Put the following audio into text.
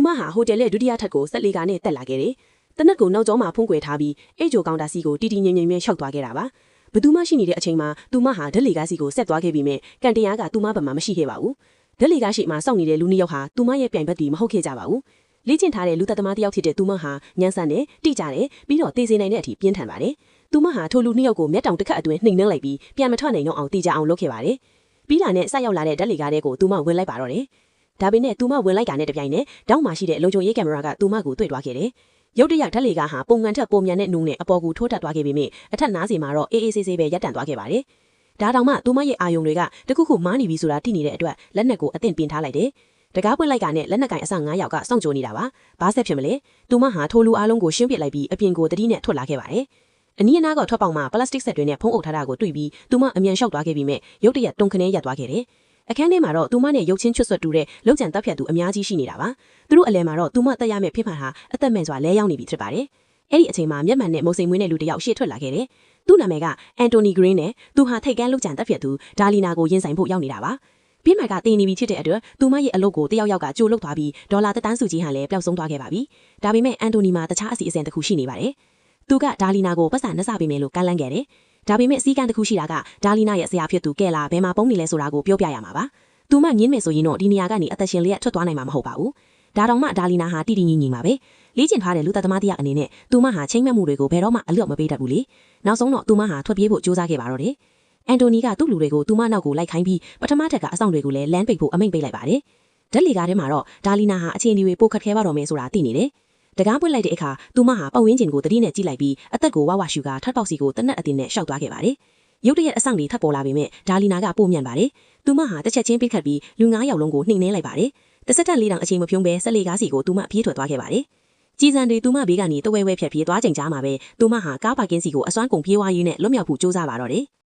မဟာဟိုတယ်ရဲ့ဒုတိယထပ်ကိုဆက်လေးကားနဲ့တက်လာခဲ့တယ်။တနက်ကိုနောက်ကျောမှာဖုံးကွယ်ထားပြီးအိတ်ဂျိုကောင်တာစီကိုတီတီငိမ့်ငိမ့်နဲ့ရှောက်သွားခဲ့တာပါ။ဘသူမှရှိနေတဲ့အချိန်မှာသူမဟာဓက်လီကားစီကိုဆက်သွားခဲ့ပြီးမြဲကန်တရားကသူမဘက်မှာမရှိခဲ့ပါဘူး။ဓက်လီကားရှိမှစောင့်နေတဲ့လူနှစ်ယောက်ဟာသူမရဲ့ပြိုင်ဘက်တီမဟုတ်ခဲ့ကြပါဘူး။လေ့ကျင့်ထားတဲ့လူသက်သမားတစ်ယောက်ဖြစ်တဲ့သူမဟာညံဆန်နဲ့တိကျတယ်ပြီးတော့တေးစေနိုင်တဲ့အထိပြင်းထန်ပါတယ်။သူမဟာထိုလူနှစ်ယောက်ကိုမျက်တောင်တစ်ခတ်အတွင်းနှိမ်နှင်းလိုက်ပြီးပြန်မထွက်နိုင်တော့အောင်တေးကြအောင်လုပ်ခဲ့ပါတယ်။ပြီးလာနဲ့ဆက်ရောက်လာတဲ့ဓက်လီကားတဲ့ကိုသူမဝင်လိုက်ပါတော့တယ်။ဒါပေမဲ့သူမဝင်လိုက်တာနဲ့တပြိုင်နက်တောင်းမှရှိတဲ့လုံခြုံရေးကင်မရာကသူမကိုတွေ့သွားခဲ့တယ်။ရုတ်တရက်ဓက်လီကားဟာပုံမှန်ထက်ပုံမြန်တဲ့နှုံနဲ့အပေါ်ကိုထိုးတက်သွားခဲ့ပြီးမြဲအထက်နားစီမှာတော့အေးအေးဆေးဆေးပဲရပ်တန့်သွားခဲ့ပါတယ်။ဒါတောင်မှသူမရဲ့အာယုံတွေကတခုခုမားနေပြီဆိုတာသိနေတဲ့အတွက်လက်နက်ကိုအသင့်ပြင်ထားလိုက်တယ်။တကားပွင့်လိုက်ကနဲ့လက်နက်ကင်အစ9ယောက်ကစောင့်ကြိုနေတာပါ။ဘာဆက်ဖြစ်မလဲ။သူမဟာထိုလူအားလုံးကိုရှင်းပစ်လိုက်ပြီးအပြင်ကိုတတိနဲ့ထွက်လာခဲ့ပါတယ်။အနီးအနားကထွက်ပေါက်မှာပလတ်စတစ်ဆက်တွေနဲ့ဖုံးအုပ်ထားတာကိုတွေ့ပြီးသူမအမြန်လျှောက်သွားခဲ့ပြီးမြဲရုတ်တရက်တုံခနဲရပ်သွားခဲ့တယ်။အခန်းထဲမှာတော့သူမနဲ့ရုပ်ချင်းချွတ်ဆွတ်တူတဲ့လောက်ကျန်တပ်ဖြတ်သူအများကြီးရှိနေတာပါ။သူတို့အလဲမှာတော့သူမတက်ရမယ့်ဖြစ်မှန်ဟာအသက်မဲ့စွာလဲရောက်နေပြီဖြစ်ပါတယ်။အဲ့ဒီအချိန်မှာမျက်မှန်နဲ့မုံစိမ်မွေးတဲ့လူတစ်ယောက်ရှေ့ထွက်လာခဲ့တယ်။သူ့နာမည်ကအန်တိုနီဂရင်းနဲ့သူဟာထိတ်ကန်းလောက်ကျန်တပ်ဖြတ်သူဒါလီနာကိုရင်ဆိုင်ဖို့ရောက်နေတာပါ။ပြီးမှကတင်နေပြီဖြစ်တဲ့အတွက်သူမရဲ့အလုပ်ကိုတယောက်ယောက်ကကြိုးလုသွားပြီးဒေါ်လာတန်းစုကြီးဟာလည်းပျောက်ဆုံးသွားခဲ့ပါပြီ။ဒါပေမဲ့အန်တိုနီမှာတခြားအစီအစဉ်တစ်ခုရှိနေပါတယ်။သူကဒါလီနာကိုပတ်စံနှစပေးမယ်လို့ကမ်းလှမ်းခဲ့တယ်။ဒါပေမဲ့စီကံတစ်ခုရှိတာကဒါလီနာရဲ့ဆရာဖြစ်သူကဲလာဘယ်မှာပုံနေလဲဆိုတာကိုပြောပြရမှာပါ။သူမငင်းမယ်ဆိုရင်တော့ဒီနေရာကနေအသက်ရှင်လျက်ထွက်သွားနိုင်မှာမဟုတ်ပါဘူး။ဒါတောင်မှဒါလီနာဟာတိတိငြိမ်ငြိမ်ပါပဲ။လေ့ကျင့်ထားတဲ့လူသက်သမားတရားအနေနဲ့သူမဟာချိန်မှတ်မှုတွေကိုဘယ်တော့မှအလျော့မပေးတတ်ဘူးလေ။နောက်ဆုံးတော့သူမဟာထွက်ပြေးဖို့ကြိုးစားခဲ့ပါတော့တယ်။အန်တိုနီကသူ့လူတွေကိုသူမနောက်ကိုလိုက်ခိုင်းပြီးပထမထက်ကအဆောင်တွေကိုလည်းလမ်းပိတ်ဖို့အမိန့်ပေးလိုက်ပါတယ်။ဓက်လီကားထဲမှာတော့ဒါလီနာဟာအခြေအနေတွေပိုခက်ခဲပါတော့မယ်ဆိုတာသိနေတယ်။တကားပွင့်လိုက်တဲ့အခါသူမဟာပတ်ဝန်းကျင်ကိုတတိနဲ့ကြည့်လိုက်ပြီးအသက်ကိုဝဝရှူကထပ်ပေါက်စီကိုတနက်အတင်းနဲ့ရှောက်သွားခဲ့ပါတယ်။ရုတ်တရက်အဆောင်တွေထပ်ပေါ်လာပေမဲ့ဒါလီနာကပို့မြန်ပါတယ်။သူမဟာတစ်ချက်ချင်းပိတ်ခတ်ပြီးလူ9ယောက်လုံးကိုနှိမ်နှင်းလိုက်ပါတယ်။တစ်စက်တက်၄တောင်အချိန်မဖြုံးပဲဆက်လေကားစီကိုသူမပြေးထွက်သွားခဲ့ပါတယ်။ကြီးစံတွေသူမဘေးကနေတဝဲဝဲဖြတ်ပြေးသွားချိန်ကြားမှာပဲသူမဟာကားပါကင်းစီကိုအစွမ်းကုန်ပြေးဝါးရင်းနဲ့လွတ်မြောက်ဖို့ကြိုးစားပါတော့တယ်။